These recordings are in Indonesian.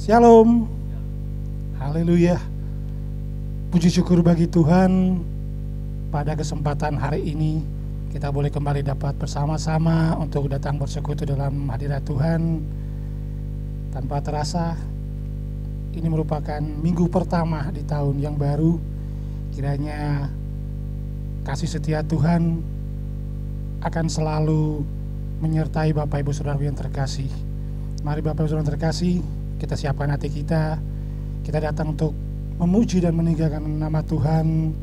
Shalom. Haleluya. Puji syukur bagi Tuhan, pada kesempatan hari ini kita boleh kembali dapat bersama-sama untuk datang bersekutu dalam hadirat Tuhan. Tanpa terasa, ini merupakan minggu pertama di tahun yang baru. Kiranya kasih setia Tuhan akan selalu menyertai Bapak Ibu Saudara yang terkasih. Mari Bapak Ibu Saudara yang terkasih, kita siapkan hati kita. Kita datang untuk memuji dan meninggikan nama Tuhan.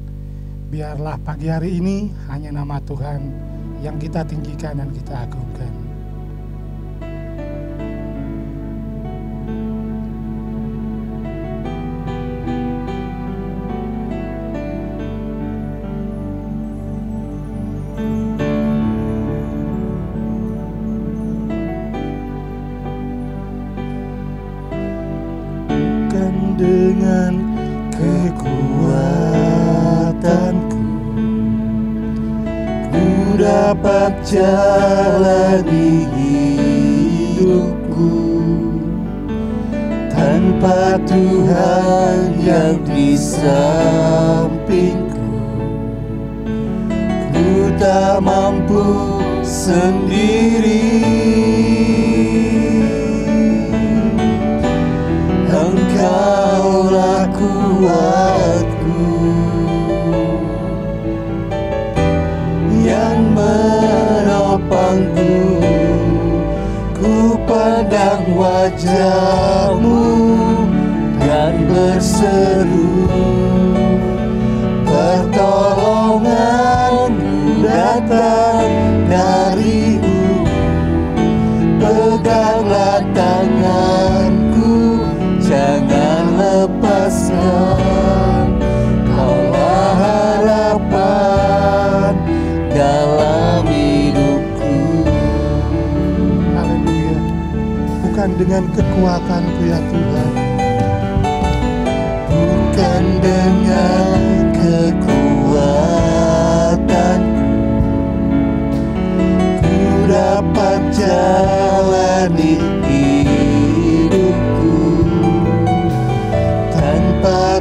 Biarlah pagi hari ini hanya nama Tuhan yang kita tinggikan dan kita agungkan. Dengan kekuatanku ku dapat jalani hidupku tanpa Tuhan yang di sampingku. Ku tak mampu sendiri. Engkaulah kuatku yang menopangku. Ku pandang wajah-Mu dan berseru, pertolongan-Mu datang dari-Mu. Peganglah tanganku, jangan lepaskan. Kaulah harapan dalam hidupku. Haleluya. Bukan dengan kekuatanku ya Tuhan, bukan dengan kekuatanku ku dapat jalani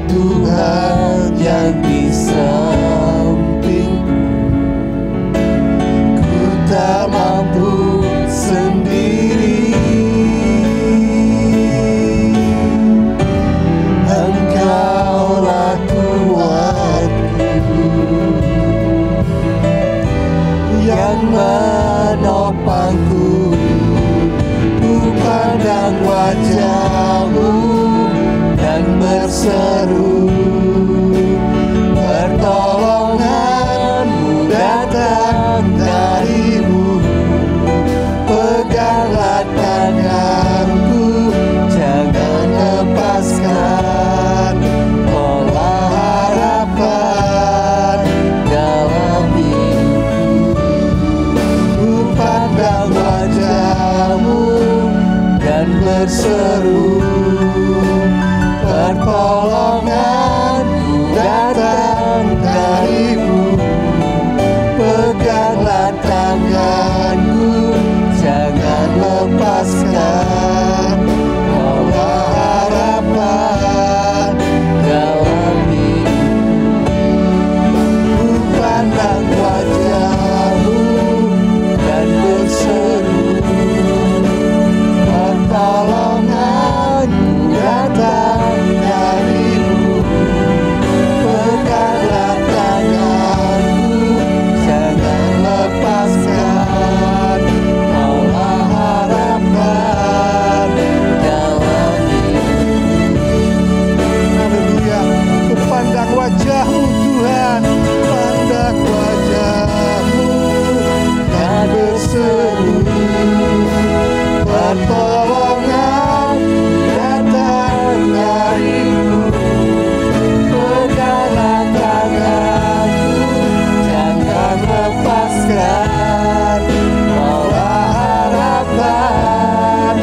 Tuhan yang di sampingku. Ku tak mampu sendiri. Engkaulah kuatku yang menopangku. Ku pandang wajah-Mu dan berseru, pertolongan-Mu datang dari-Mu. Peganglah tanganku, jangan lepaskan. Kaulah harapan dalam hidupku. Ku pandang wajah-Mu dan berseru, pertolongan-Mu datang dari-Mu. Peganglah tanganku, jangan lepaskan. Kaulah harapan dalam hidupku. Ku pandang wajah-Mu dan berseru, pertolongan-Mu datang dari-Mu. Peganglah tanganku, jangan lepaskan. Kaulah harapan dalam hidupku. Haleluya. Ku pandang wajah-Mu Tuhan, pandang wajah-Mu dan berseru, pertolongan datang dari-Mu. Peganglah tanganku, jangan lepaskan. Kaulah harapan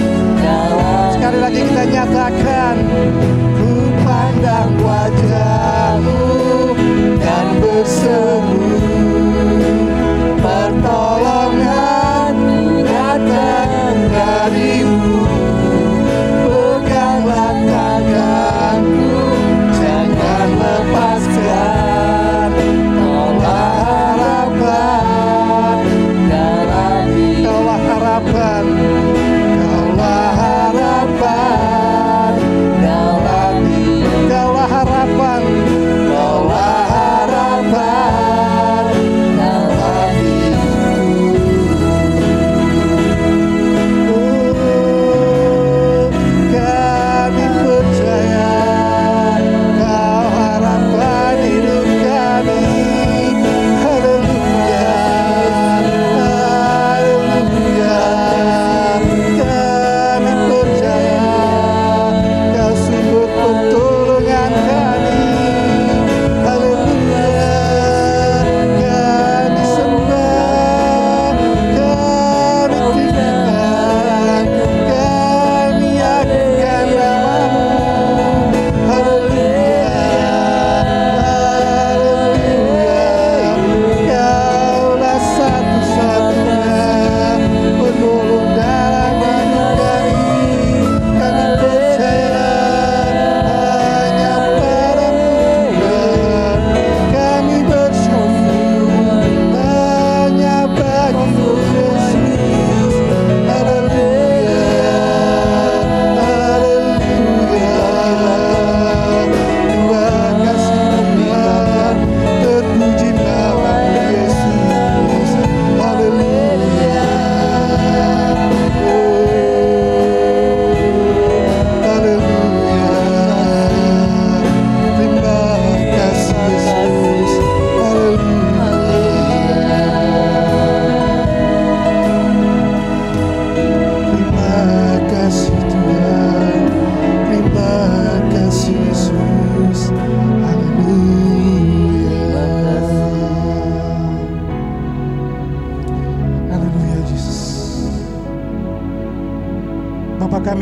dalam. Sekali lagi kita nyatakan, ku pandang wajah-Mu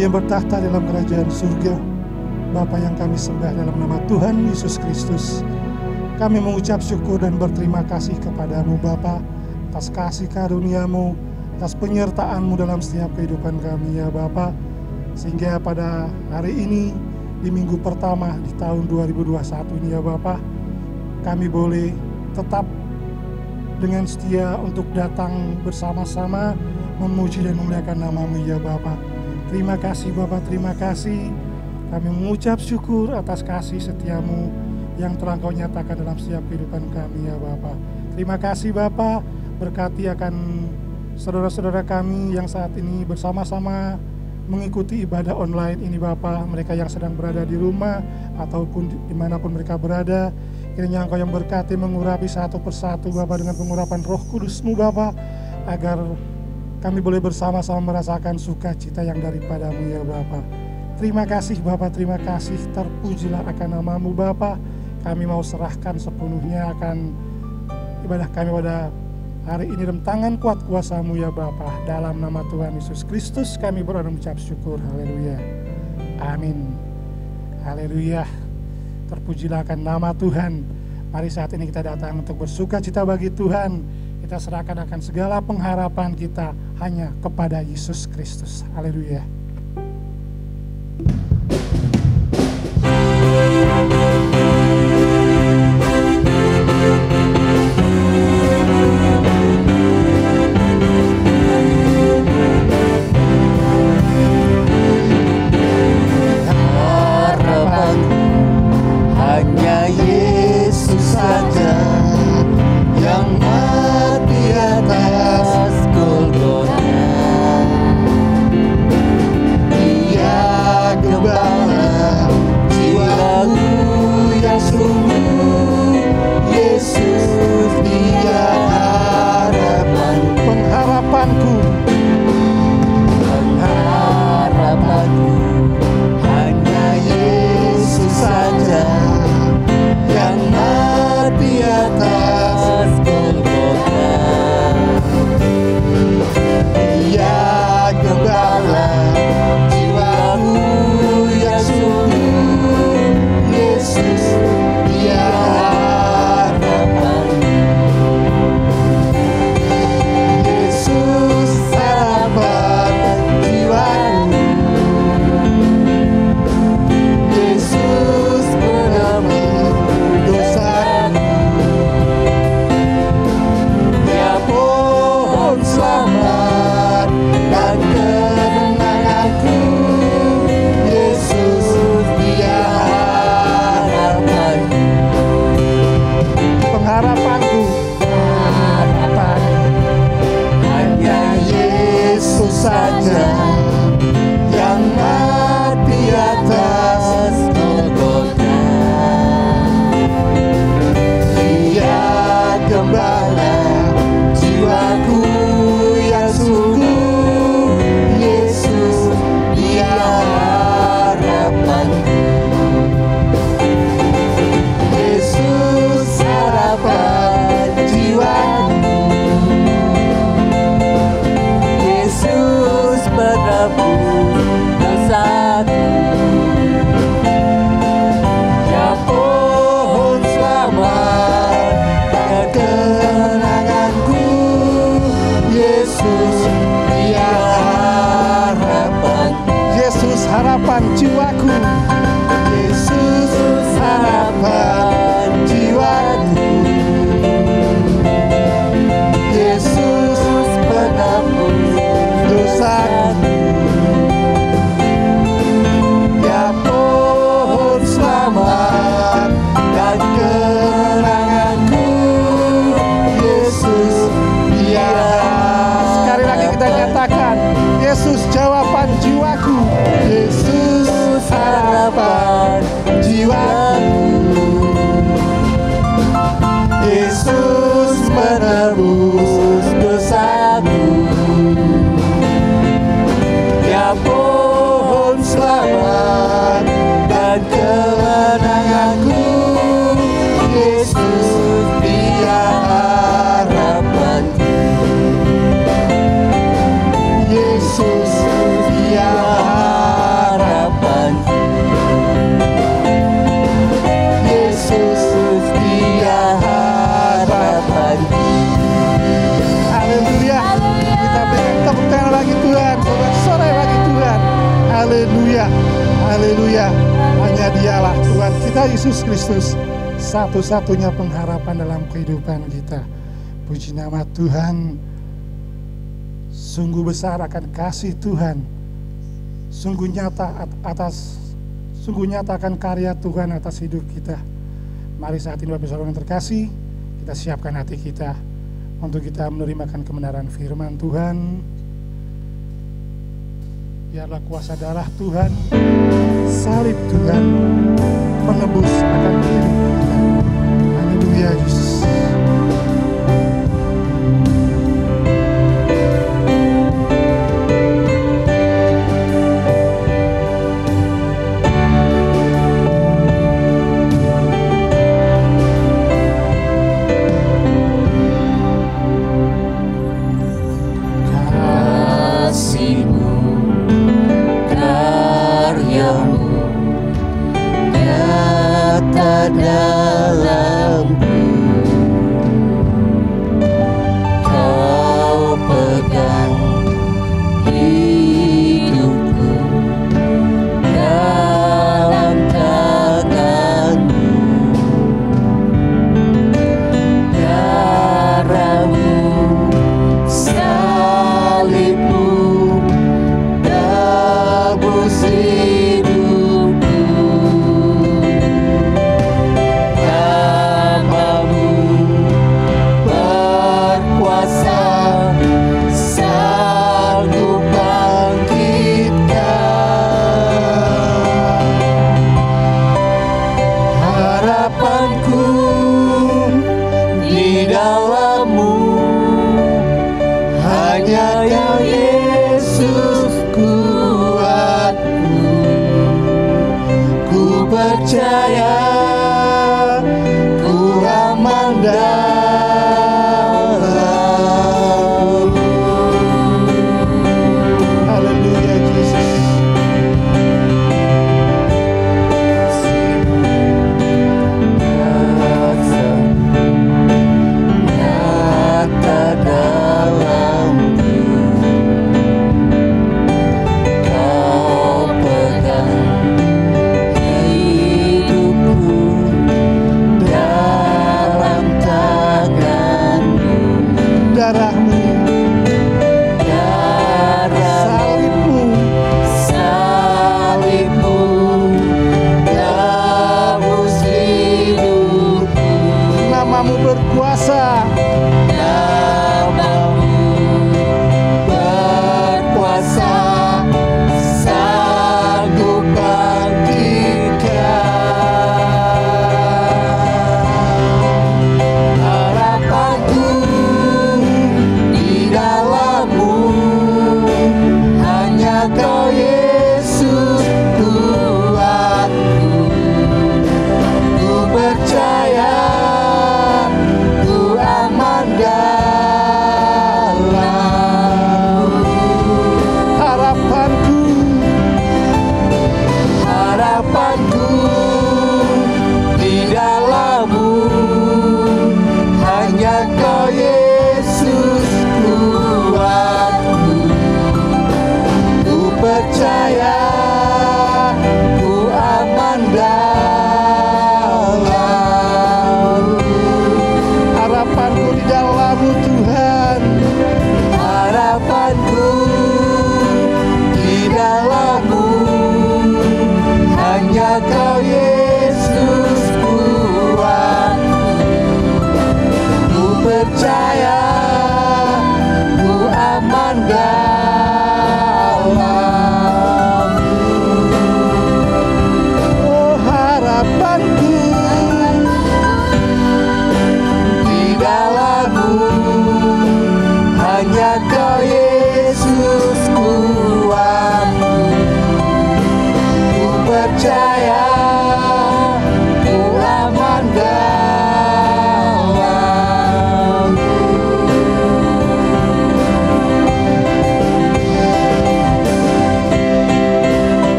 Kami yang bertahta dalam kerajaan surga, Bapa yang kami sembah dalam nama Tuhan Yesus Kristus, kami mengucap syukur dan berterima kasih kepadamu Bapa atas kasih karunia-Mu, atas penyertaan-Mu dalam setiap kehidupan kami ya Bapa. Sehingga pada hari ini, di minggu pertama di tahun 2021 ini ya Bapa, kami boleh tetap dengan setia untuk datang bersama-sama memuji dan memuliakan nama-Mu ya Bapa. Terima kasih Bapa, terima kasih. Kami mengucap syukur atas kasih setia-Mu yang telah Kau nyatakan dalam setiap kehidupan kami ya Bapa. Terima kasih Bapa, berkati akan saudara-saudara kami yang saat ini bersama-sama mengikuti ibadah online ini Bapa. Mereka yang sedang berada di rumah ataupun dimanapun mereka berada, kiranya Engkau yang berkati mengurapi satu persatu Bapa dengan pengurapan Roh Kudus-Mu Bapa, agar kami boleh bersama-sama merasakan sukacita yang daripada-Mu ya Bapa. Terima kasih Bapa, terima kasih. Terpujilah akan nama-Mu Bapa. Kami mau serahkan sepenuhnya akan ibadah kami pada hari ini dalam tangan kuat kuasa-Mu ya Bapa. Dalam nama Tuhan Yesus Kristus kami berdoa dan mengucap syukur. Haleluya. Amin. Haleluya. Terpujilah akan nama Tuhan. Mari saat ini kita datang untuk bersukacita bagi Tuhan. Kita serahkan akan segala pengharapan kita hanya kepada Yesus Kristus. Haleluya. Harapan jiwaku, Yesus harapan jiwaku, Yesus penebus dosaku, ya pohon selamat dan kemenanganku, Yesus dia. Sekali lagi kita nyatakan, Yesus jawaban jiwaku, Yesus harapan jiwaku, Yesus menebus dosaku, ya pohon selamat dan kemenanganku, Yesus dia harapanku, Yesus dia Yesus Dia harapanku. Haleluya. Kita berikan tepuk tangan lagi Tuhan, sorak-sorai lagi Tuhan. Haleluya. Haleluya. Hanya Dialah Tuhan kita Yesus Kristus, satu-satunya pengharapan dalam kehidupan kita. Puji nama Tuhan. Sungguh besar akan kasih Tuhan. Sungguh nyata akan karya Tuhan atas hidup kita. Mari saat ini Bapak Saudara yang terkasih, kita siapkan hati kita untuk kita menerimakan kebenaran firman Tuhan. Biarlah kuasa darah Tuhan, salib Tuhan menebus akan hidup kita. Haleluya Yesus. Dalamku Kau pegang hidupku dalam tanganmu. Darahmu, salibmu, tebus hidupku. Percaya ku aman dalammu. Haleluya Yesus. Nyata dalamku, Kau pegang dalam tanganmu. Darahmu, salibmu, tebus hidupku. namamu berkuasa, Namamu berkuasa, sanggup bangkitkan. Harapanku di dalammu, hanya Kau Yesus Tuhanku. Ku percaya ku aman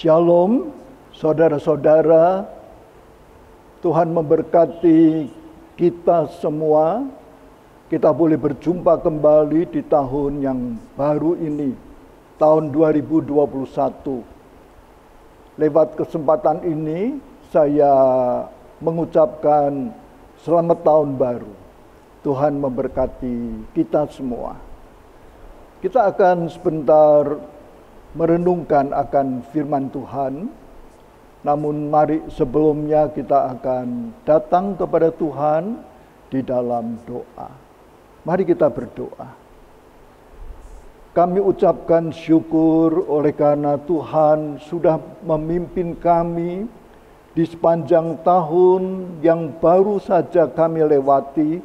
Shalom, saudara-saudara. Tuhan memberkati kita semua. Kita boleh berjumpa kembali di tahun yang baru ini, tahun 2021. Lewat kesempatan ini, saya mengucapkan selamat tahun baru. Tuhan memberkati kita semua. Kita akan sebentar merenungkan akan firman Tuhan. Namun mari sebelumnya kita akan datang kepada Tuhan di dalam doa. Mari kita berdoa. Kami ucapkan syukur oleh karena Tuhan sudah memimpin kami di sepanjang tahun yang baru saja kami lewati,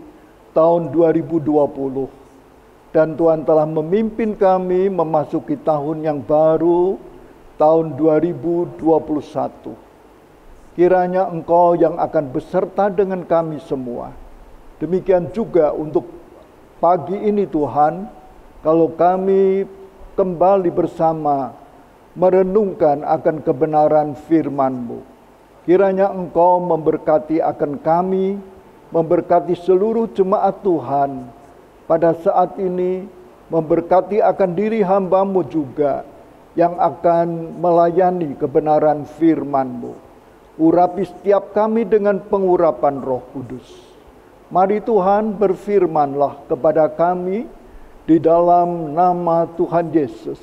tahun 2020. Dan Tuhan telah memimpin kami memasuki tahun yang baru, tahun 2021. Kiranya Engkau yang akan beserta dengan kami semua. Demikian juga untuk pagi ini Tuhan, kalau kami kembali bersama merenungkan akan kebenaran firman-Mu. Kiranya Engkau memberkati akan kami, memberkati seluruh jemaat Tuhan, pada saat ini memberkati akan diri hamba-Mu juga yang akan melayani kebenaran firman-Mu. Urapi setiap kami dengan pengurapan Roh Kudus. Mari Tuhan berfirman-Lah kepada kami di dalam nama Tuhan Yesus.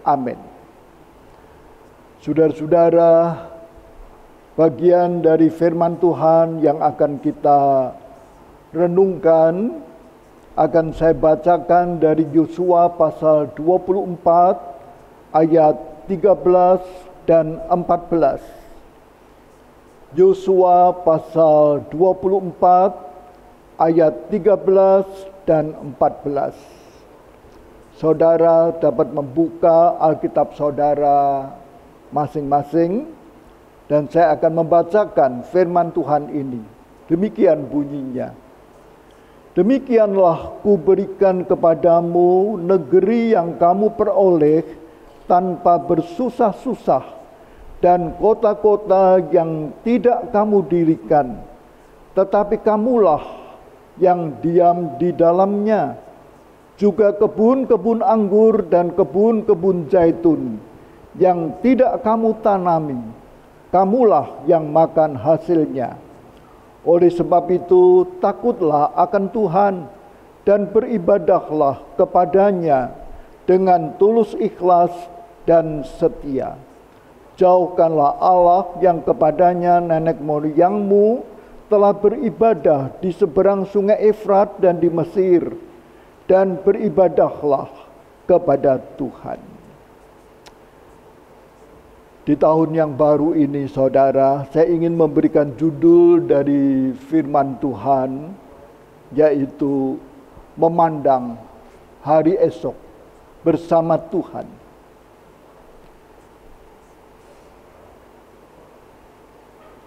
Amin. Saudara-saudara, bagian dari firman Tuhan yang akan kita renungkan akan saya bacakan dari Yosua pasal 24 ayat 13 dan 14. Yosua pasal 24 ayat 13 dan 14. Saudara dapat membuka Alkitab saudara masing-masing dan saya akan membacakan firman Tuhan ini. Demikian bunyinya. Demikianlah kuberikan kepadamu negeri yang kamu peroleh tanpa bersusah-susah, dan kota-kota yang tidak kamu dirikan, tetapi kamulah yang diam di dalamnya, juga kebun-kebun anggur dan kebun-kebun zaitun yang tidak kamu tanami, kamulah yang makan hasilnya. Oleh sebab itu, takutlah akan Tuhan dan beribadahlah kepadanya dengan tulus ikhlas dan setia. Jauhkanlah Allah yang kepadanya nenek moyangmu telah beribadah di seberang sungai Efrat dan di Mesir, dan beribadahlah kepada Tuhan. Di tahun yang baru ini, saudara, saya ingin memberikan judul dari firman Tuhan, yaitu memandang hari esok bersama Tuhan.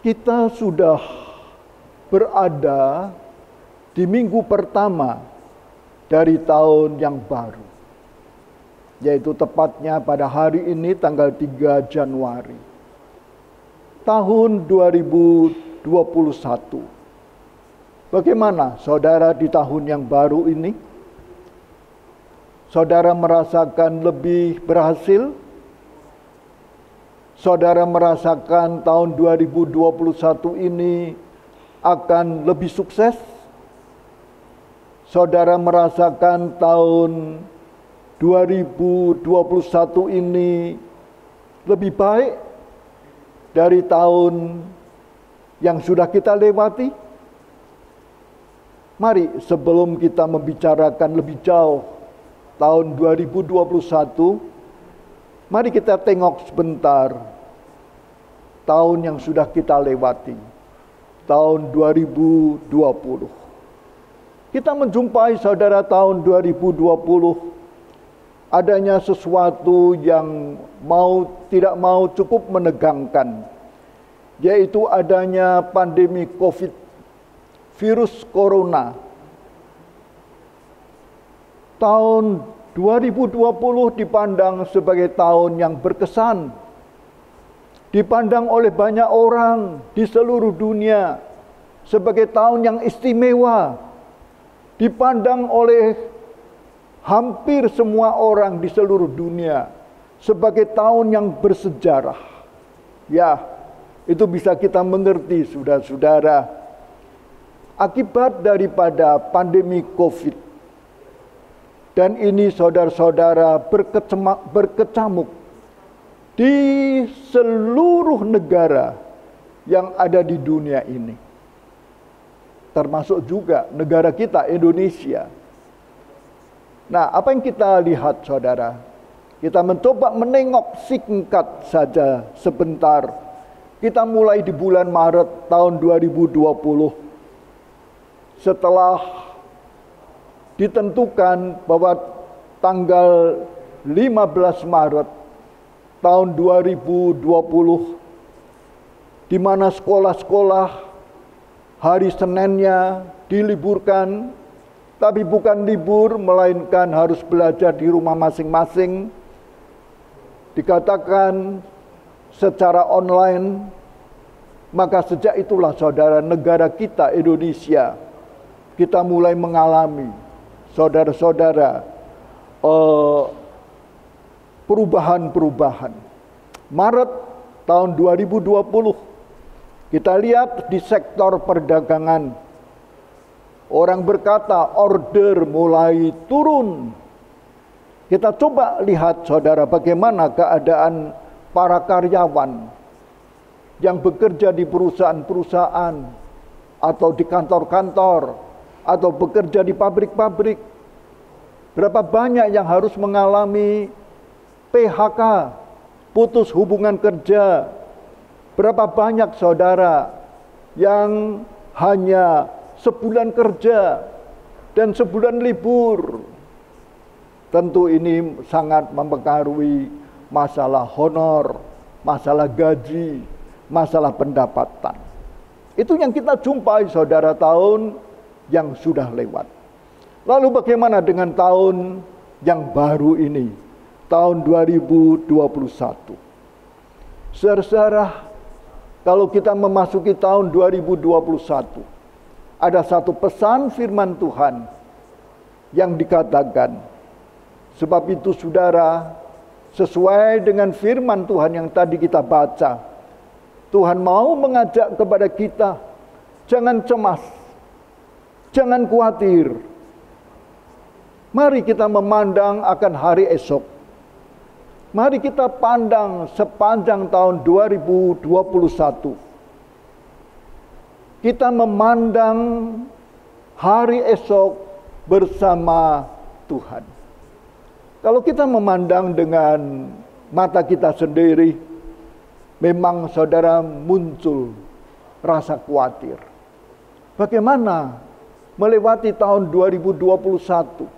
Kita sudah berada di minggu pertama dari tahun yang baru, yaitu tepatnya pada hari ini tanggal 3 Januari tahun 2021. Bagaimana saudara di tahun yang baru ini? Saudara merasakan lebih berhasil? Saudara merasakan tahun 2021 ini akan lebih sukses? Saudara merasakan tahun 2021 ini lebih baik dari tahun yang sudah kita lewati? Mari sebelum kita membicarakan lebih jauh tahun 2021, mari kita tengok sebentar tahun yang sudah kita lewati, tahun 2020. Kita menjumpai saudara tahun 2020 adanya sesuatu yang tidak mau cukup menegangkan, yaitu adanya pandemi COVID, virus corona. Tahun 2020 dipandang sebagai tahun yang berkesan dipandang oleh banyak orang di seluruh dunia sebagai tahun yang istimewa, dipandang oleh hampir semua orang di seluruh dunia sebagai tahun yang bersejarah. Ya, itu bisa kita mengerti, saudara-saudara, akibat daripada pandemi COVID. Dan ini saudara-saudara berkecamuk di seluruh negara yang ada di dunia ini. Termasuk juga negara kita, Indonesia. Nah, apa yang kita lihat, saudara? Kita mencoba menengok singkat saja sebentar. Kita mulai di bulan Maret tahun 2020. Setelah ditentukan bahwa tanggal 15 Maret tahun 2020, di mana sekolah-sekolah hari Seninnya diliburkan, tapi bukan libur, melainkan harus belajar di rumah masing-masing. Dikatakan secara online, maka sejak itulah saudara, negara kita Indonesia, kita mulai mengalami, saudara-saudara, perubahan-perubahan. Maret tahun 2020, kita lihat di sektor perdagangan, orang berkata order mulai turun. Kita coba lihat, saudara, bagaimana keadaan para karyawan yang bekerja di perusahaan-perusahaan atau di kantor-kantor atau bekerja di pabrik-pabrik. Berapa banyak yang harus mengalami PHK, putus hubungan kerja. Berapa banyak saudara yang hanya sebulan kerja dan sebulan libur. Tentu ini sangat mempengaruhi masalah honor, masalah gaji, masalah pendapatan. Itu yang kita jumpai, saudara, tahun yang sudah lewat. Lalu bagaimana dengan tahun yang baru ini, tahun 2021? Saudara, kalau kita memasuki tahun 2021, ada satu pesan firman Tuhan yang dikatakan, sebab itu saudara, sesuai dengan firman Tuhan yang tadi kita baca, Tuhan mau mengajak kepada kita, jangan cemas, jangan khawatir. Mari kita memandang akan hari esok. Mari kita pandang sepanjang tahun 2021. Kita memandang hari esok bersama Tuhan. Kalau kita memandang dengan mata kita sendiri, memang saudara muncul rasa khawatir. Bagaimana melewati tahun 2021?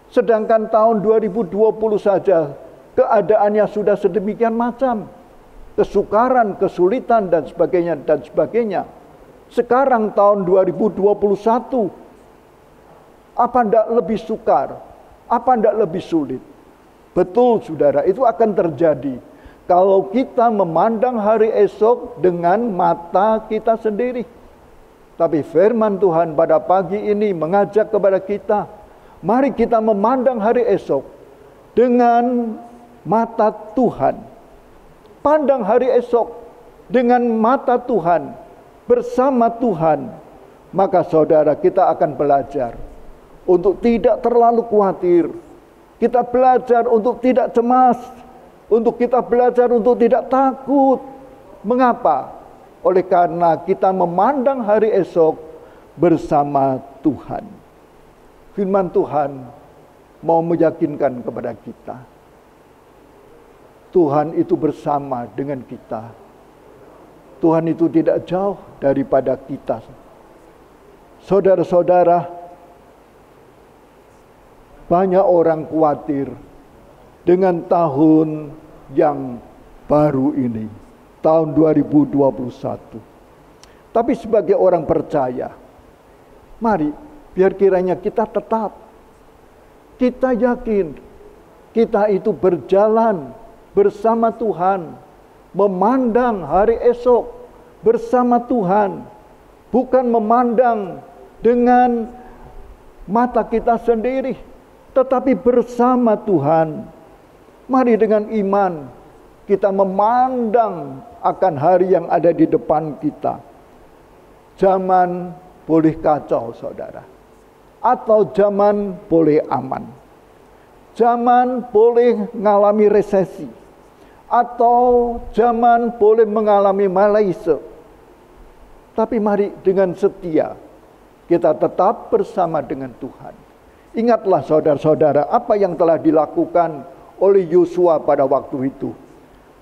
Sedangkan tahun 2020 saja keadaannya sudah sedemikian macam. Kesukaran, kesulitan dan sebagainya dan sebagainya. Sekarang tahun 2021, apa tidak lebih sukar? Apa tidak lebih sulit? Betul saudara, itu akan terjadi kalau kita memandang hari esok dengan mata kita sendiri. Tapi firman Tuhan pada pagi ini mengajak kepada kita, mari kita memandang hari esok dengan mata Tuhan. Pandang hari esok dengan mata Tuhan, bersama Tuhan. Maka saudara, kita akan belajar untuk tidak terlalu khawatir. Kita belajar untuk tidak cemas. Untuk kita belajar untuk tidak takut. Mengapa? Oleh karena kita memandang hari esok bersama Tuhan. Firman Tuhan mau meyakinkan kepada kita, Tuhan itu bersama dengan kita. Tuhan itu tidak jauh daripada kita. Saudara-saudara, banyak orang khawatir dengan tahun yang baru ini, tahun 2021. Tapi sebagai orang percaya, mari biar kiranya kita tetap, kita yakin, kita itu berjalan bersama Tuhan, memandang hari esok bersama Tuhan, bukan memandang dengan mata kita sendiri, tetapi bersama Tuhan. Mari dengan iman kita memandang akan hari yang ada di depan kita. Zaman boleh kacau, saudara, atau zaman boleh aman. Zaman boleh mengalami resesi, atau zaman boleh mengalami malaise. Tapi mari dengan setia kita tetap bersama dengan Tuhan. Ingatlah saudara-saudara apa yang telah dilakukan oleh Yosua pada waktu itu.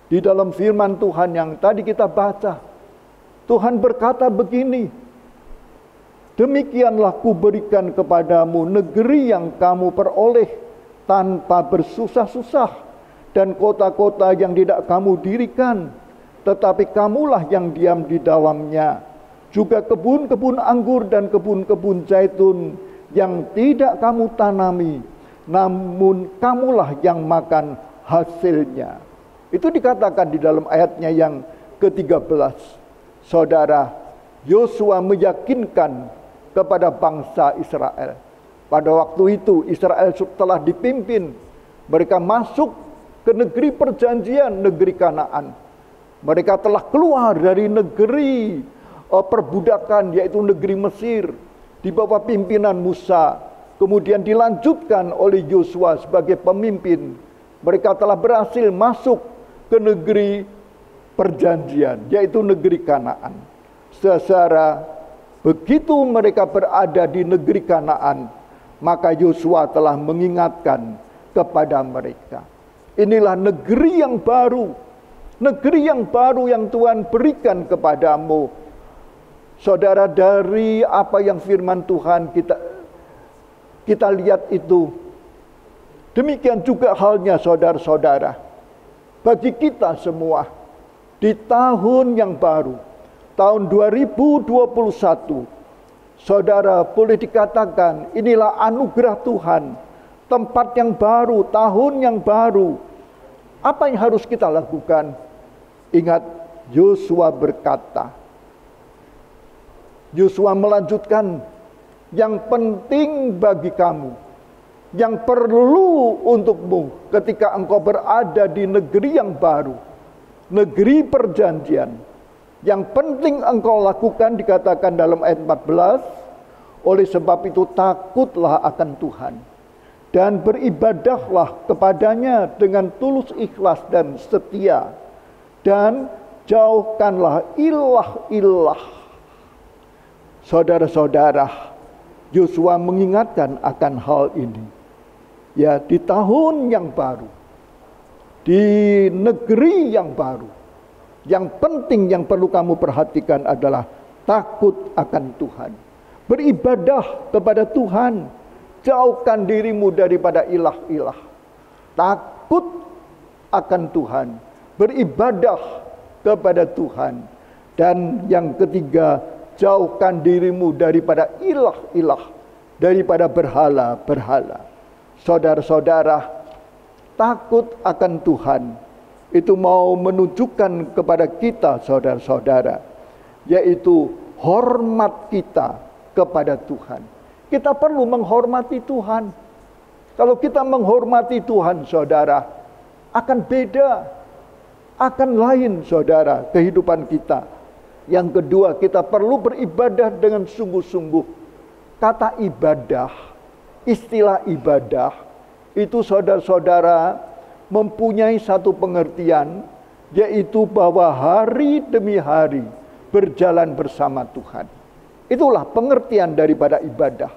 Di dalam firman Tuhan yang tadi kita baca, Tuhan berkata begini, demikianlah kuberikan kepadamu negeri yang kamu peroleh tanpa bersusah-susah, dan kota-kota yang tidak kamu dirikan, tetapi kamulah yang diam di dalamnya. Juga kebun-kebun anggur dan kebun-kebun zaitun yang tidak kamu tanami, namun kamulah yang makan hasilnya. Itu dikatakan di dalam ayatnya yang ke-13. Saudara, Yosua meyakinkan kepada bangsa Israel. Pada waktu itu Israel telah dipimpin, mereka masuk ke negeri perjanjian, negeri Kanaan. Mereka telah keluar dari negeri perbudakan, yaitu negeri Mesir, di bawah pimpinan Musa. Kemudian dilanjutkan oleh Yosua sebagai pemimpin. Mereka telah berhasil masuk ke negeri perjanjian, yaitu negeri Kanaan. Secara begitu mereka berada di negeri Kanaan, maka Yosua telah mengingatkan kepada mereka, inilah negeri yang baru, negeri yang baru yang Tuhan berikan kepadamu. Saudara, dari apa yang firman Tuhan kita lihat itu, demikian juga halnya saudara-saudara. Bagi kita semua, di tahun yang baru, tahun 2021, saudara, boleh dikatakan inilah anugerah Tuhan, tempat yang baru, tahun yang baru. Apa yang harus kita lakukan? Ingat, Yosua berkata, Yosua melanjutkan, yang penting bagi kamu, yang perlu untukmu ketika engkau berada di negeri yang baru, negeri perjanjian, yang penting engkau lakukan, dikatakan dalam ayat 14, oleh sebab itu takutlah akan Tuhan dan beribadahlah kepadanya dengan tulus ikhlas dan setia, dan jauhkanlah ilah-ilah. Saudara-saudara, Yosua mengingatkan akan hal ini. Ya, di tahun yang baru, di negeri yang baru, yang penting yang perlu kamu perhatikan adalah takut akan Tuhan. Beribadah kepada Tuhan. Jauhkan dirimu daripada ilah-ilah. Takut akan Tuhan. Beribadah kepada Tuhan. Dan yang ketiga, jauhkan dirimu daripada ilah-ilah, daripada berhala-berhala. Saudara-saudara, takut akan Tuhan itu mau menunjukkan kepada kita, saudara-saudara, yaitu hormat kita kepada Tuhan. Kita perlu menghormati Tuhan. Kalau kita menghormati Tuhan, saudara, akan beda, akan lain, saudara, kehidupan kita. Yang kedua, kita perlu beribadah dengan sungguh-sungguh. Kata ibadah, istilah ibadah, itu saudara-saudara mempunyai satu pengertian, yaitu bahwa hari demi hari berjalan bersama Tuhan. Itulah pengertian daripada ibadah.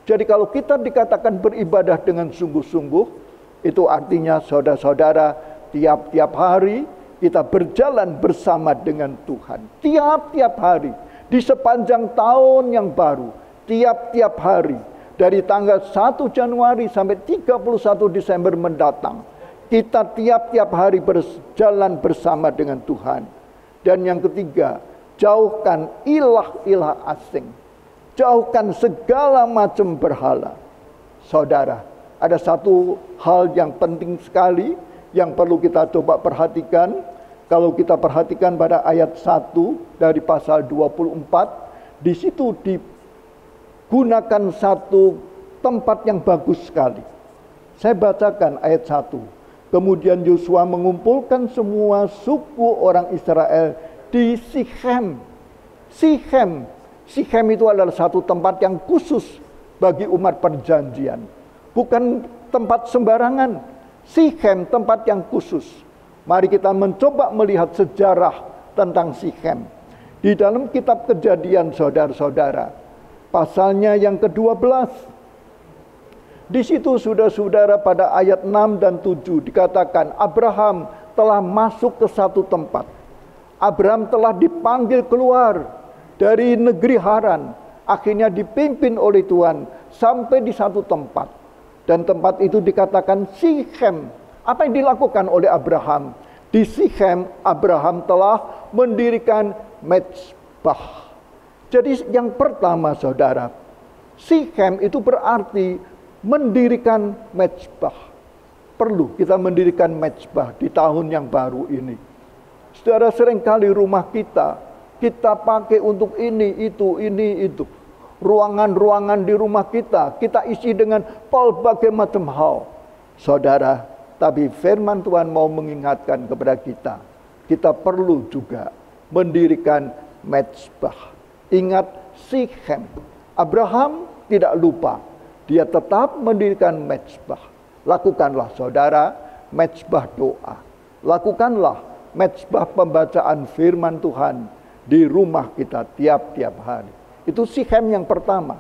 Jadi kalau kita dikatakan beribadah dengan sungguh-sungguh, itu artinya saudara-saudara, tiap-tiap hari kita berjalan bersama dengan Tuhan. Tiap-tiap hari, di sepanjang tahun yang baru, tiap-tiap hari, dari tanggal 1 Januari sampai 31 Desember mendatang, kita tiap-tiap hari berjalan bersama dengan Tuhan. Dan yang ketiga, jauhkan ilah-ilah asing. Jauhkan segala macam berhala. Saudara, ada satu hal yang penting sekali yang perlu kita coba perhatikan, Kalau kita perhatikan pada ayat 1 dari pasal 24, di situ digunakan satu tempat yang bagus sekali. Saya bacakan ayat 1. Kemudian Yosua mengumpulkan semua suku orang Israel di Sichem. Sichem itu adalah satu tempat yang khusus bagi umat perjanjian. Bukan tempat sembarangan. Sichem tempat yang khusus. Mari kita mencoba melihat sejarah tentang Sichem. Di dalam kitab Kejadian, saudara-saudara, pasalnya yang ke-12. Di situ saudara-saudara pada ayat 6 dan 7 dikatakan Abraham telah masuk ke satu tempat. Abraham telah dipanggil keluar dari negeri Haran. Akhirnya dipimpin oleh Tuhan sampai di satu tempat. Dan tempat itu dikatakan Sichem. Apa yang dilakukan oleh Abraham? Di Sichem, Abraham telah mendirikan mezbah. Jadi yang pertama saudara, Sichem itu berarti mendirikan mezbah. Perlu kita mendirikan mezbah di tahun yang baru ini. Saudara, seringkali rumah kita pakai untuk ini, itu. Ruangan-ruangan di rumah kita isi dengan berbagai macam hal. Saudara, tapi firman Tuhan mau mengingatkan kepada kita perlu juga mendirikan mezbah. Ingat Sichem. Abraham tidak lupa, dia tetap mendirikan mezbah. Lakukanlah saudara mezbah doa. Lakukanlah mezbah pembacaan firman Tuhan di rumah kita tiap-tiap hari. Itu Sichem yang pertama.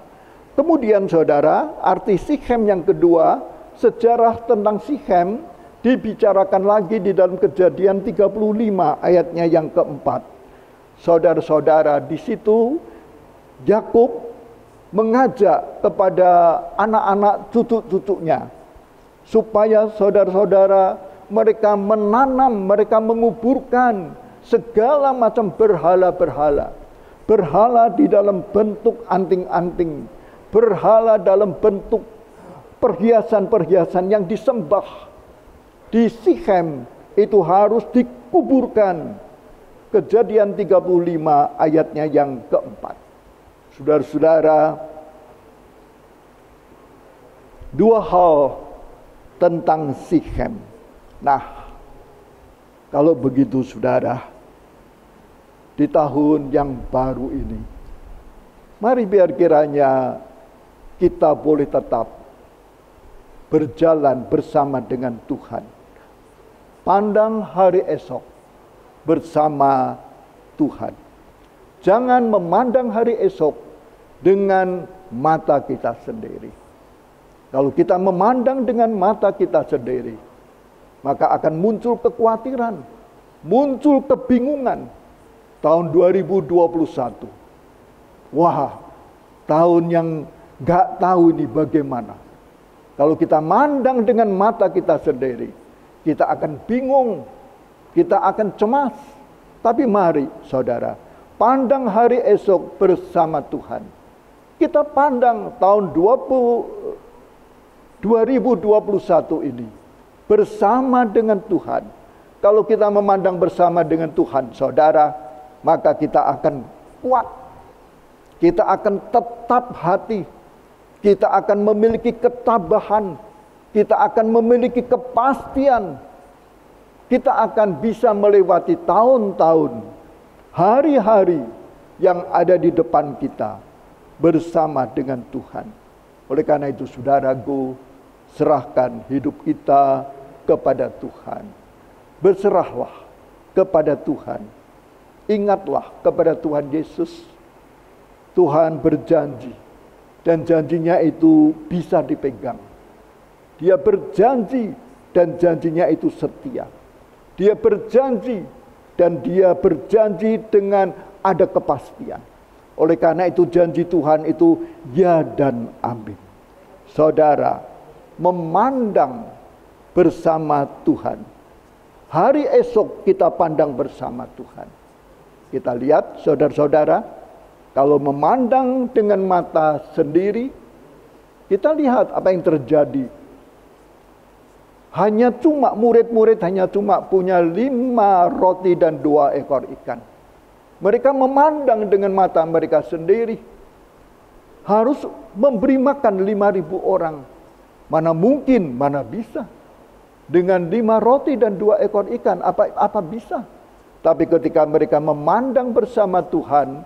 Kemudian saudara, arti Sichem yang kedua, sejarah tentang Sichem dibicarakan lagi di dalam Kejadian 35 ayatnya yang keempat. Saudara-saudara, di situ Yakub mengajak kepada anak-anak cucu-cucunya supaya saudara-saudara mereka menanam, mereka menguburkan segala macam berhala-berhala. Berhala di dalam bentuk anting-anting, berhala dalam bentuk perhiasan-perhiasan yang disembah. Di Sichem itu harus dikuburkan. Kejadian 35 ayatnya yang keempat. Saudara-saudara, dua hal tentang Sichem. Nah, kalau begitu saudara, di tahun yang baru ini, mari biar kiranya kita boleh tetap berjalan bersama dengan Tuhan. Pandang hari esok bersama Tuhan. Jangan memandang hari esok dengan mata kita sendiri. Kalau kita memandang dengan mata kita sendiri, maka akan muncul kekhawatiran, muncul kebingungan. Tahun 2021. Wah, tahun yang gak tahu ini bagaimana. Kalau kita mandang dengan mata kita sendiri, kita akan bingung, kita akan cemas. Tapi mari saudara, pandang hari esok bersama Tuhan. Kita pandang tahun 2021 ini bersama dengan Tuhan. Kalau kita memandang bersama dengan Tuhan, saudara, maka kita akan kuat. Kita akan tetap hati. Kita akan memiliki ketabahan. Kita akan memiliki kepastian. Kita akan bisa melewati tahun-tahun, hari-hari yang ada di depan kita bersama dengan Tuhan. Oleh karena itu saudaraku, serahkan hidup kita kepada Tuhan. Berserahlah kepada Tuhan. Ingatlah kepada Tuhan Yesus. Tuhan berjanji, dan janjinya itu bisa dipegang. Dia berjanji dan janjinya itu setia. Dia berjanji dan dia berjanji dengan ada kepastian. Oleh karena itu janji Tuhan itu ya dan amin. Saudara, memandang bersama Tuhan. Hari esok kita pandang bersama Tuhan. Kita lihat saudara-saudara, kalau memandang dengan mata sendiri, kita lihat apa yang terjadi. murid-murid hanya cuma punya 5 roti dan 2 ekor ikan. Mereka memandang dengan mata mereka sendiri. Harus memberi makan 5.000 orang. Mana mungkin, mana bisa. Dengan 5 roti dan 2 ekor ikan, apa bisa? Tapi ketika mereka memandang bersama Tuhan,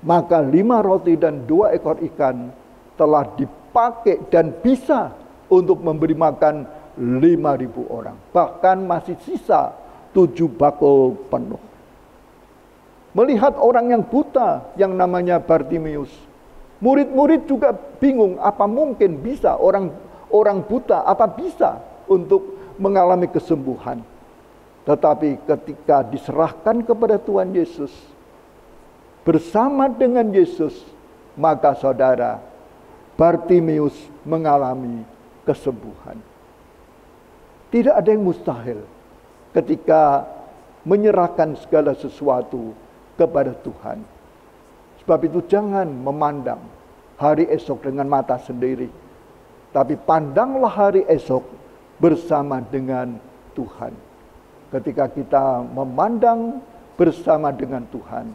maka 5 roti dan 2 ekor ikan telah dipakai dan bisa untuk memberi makan 5.000 orang. Bahkan masih sisa 7 bakul penuh. Melihat orang yang buta yang namanya Bartimeus. Murid-murid juga bingung, apa mungkin bisa orang buta, apa bisa untuk mengalami kesembuhan. Tetapi ketika diserahkan kepada Tuhan Yesus, bersama dengan Yesus, maka saudara, Bartimeus mengalami kesembuhan. Tidak ada yang mustahil ketika menyerahkan segala sesuatu kepada Tuhan. Sebab itu jangan memandang hari esok dengan mata sendiri, tapi pandanglah hari esok bersama dengan Tuhan. Ketika kita memandang bersama dengan Tuhan,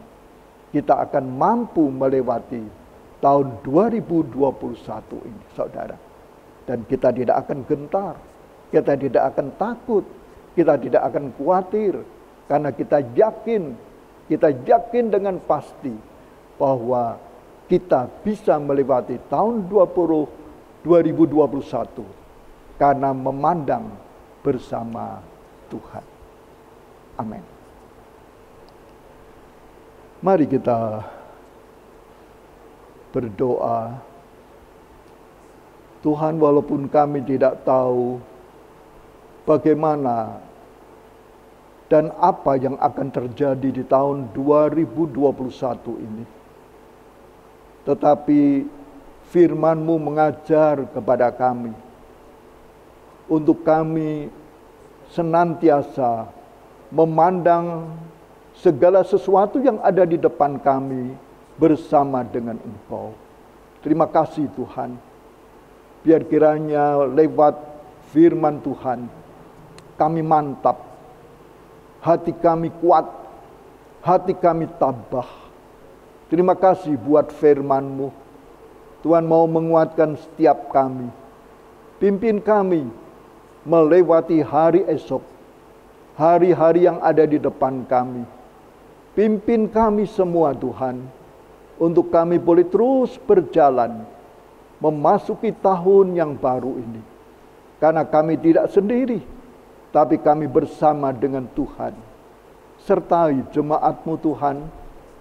kita akan mampu melewati tahun 2021 ini, saudara. Dan kita tidak akan gentar, kita tidak akan takut, kita tidak akan khawatir, karena kita yakin dengan pasti bahwa kita bisa melewati tahun 2021 karena memandang bersama Tuhan. Amin. Mari kita berdoa. Tuhan, walaupun kami tidak tahu bagaimana dan apa yang akan terjadi di tahun 2021 ini, tetapi firman-Mu mengajar kepada kami untuk kami senantiasa memandang segala sesuatu yang ada di depan kami bersama dengan Engkau. Terima kasih Tuhan. Biar kiranya lewat firman Tuhan, kami mantap, hati kami kuat, hati kami tabah. Terima kasih buat firman-Mu. Tuhan mau menguatkan setiap kami. Pimpin kami melewati hari esok, hari-hari yang ada di depan kami. Pimpin kami semua Tuhan, untuk kami boleh terus berjalan memasuki tahun yang baru ini. Karena kami tidak sendiri, tapi kami bersama dengan Tuhan. Sertai jemaat-Mu Tuhan,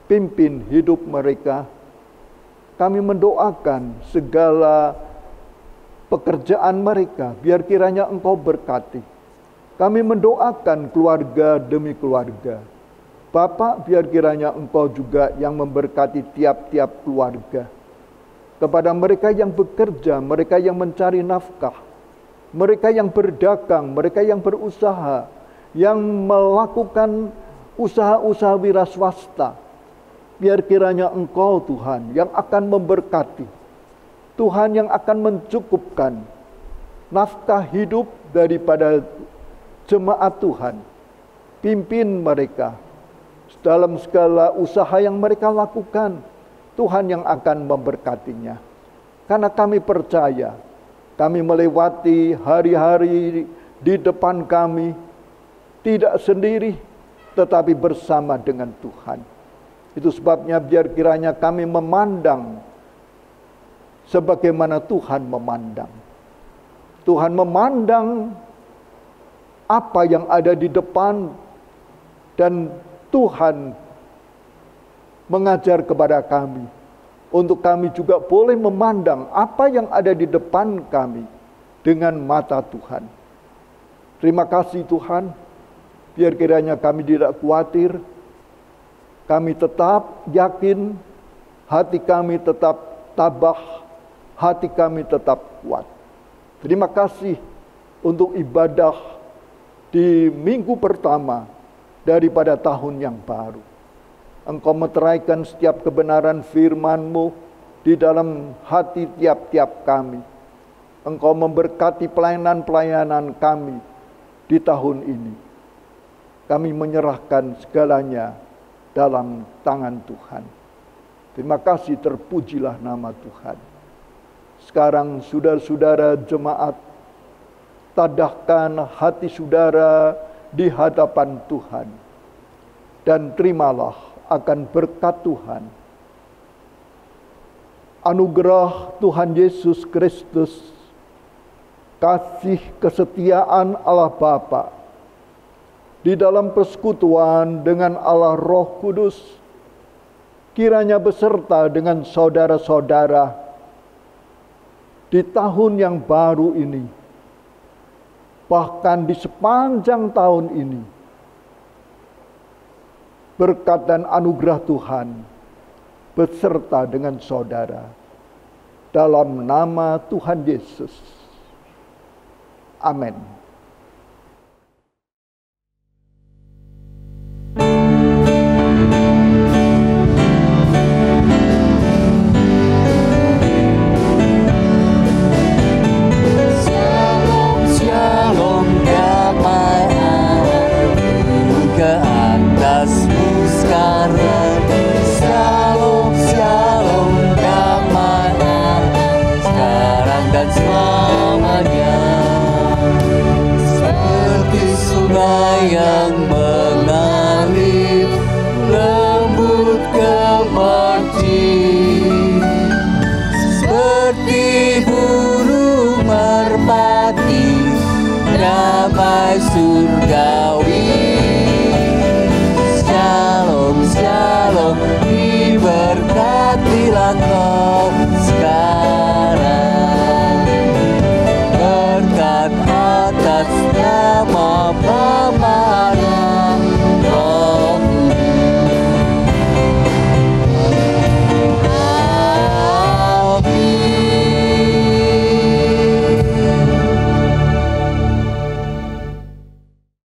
pimpin hidup mereka. Kami mendoakan segala pekerjaan mereka, biar kiranya Engkau berkati. Kami mendoakan keluarga demi keluarga. Bapak, biar kiranya Engkau juga yang memberkati tiap-tiap keluarga. Kepada mereka yang bekerja, mereka yang mencari nafkah, mereka yang berdagang, mereka yang berusaha, yang melakukan usaha-usaha wira swasta. Biar kiranya Engkau Tuhan yang akan memberkati, Tuhan yang akan mencukupkan nafkah hidup daripada jemaat Tuhan. Pimpin mereka dalam segala usaha yang mereka lakukan. Tuhan yang akan memberkatinya. Karena kami percaya, kami melewati hari-hari di depan kami tidak sendiri, tetapi bersama dengan Tuhan. Itu sebabnya biar kiranya kami memandang sebagaimana Tuhan memandang. Tuhan memandang apa yang ada di depan, dan Tuhan mengajar kepada kami untuk kami juga boleh memandang apa yang ada di depan kami dengan mata Tuhan. Terima kasih Tuhan, biar kiranya kami tidak khawatir, kami tetap yakin, hati kami tetap tabah, hati kami tetap kuat. Terima kasih untuk ibadah di minggu pertama daripada tahun yang baru. Engkau meteraikan setiap kebenaran firman-Mu di dalam hati tiap-tiap kami. Engkau memberkati pelayanan-pelayanan kami di tahun ini. Kami menyerahkan segalanya dalam tangan Tuhan. Terima kasih, terpujilah nama Tuhan. Sekarang saudara-saudara jemaat, tadahkan hati saudara di hadapan Tuhan. Dan terimalah akan berkat Tuhan. Anugerah Tuhan Yesus Kristus, kasih kesetiaan Allah Bapa, di dalam persekutuan dengan Allah Roh Kudus, kiranya beserta dengan saudara-saudara di tahun yang baru ini, bahkan di sepanjang tahun ini. Berkat dan anugerah Tuhan beserta dengan saudara, dalam nama Tuhan Yesus. Amin. Yang mengalir lembut ke merti, seperti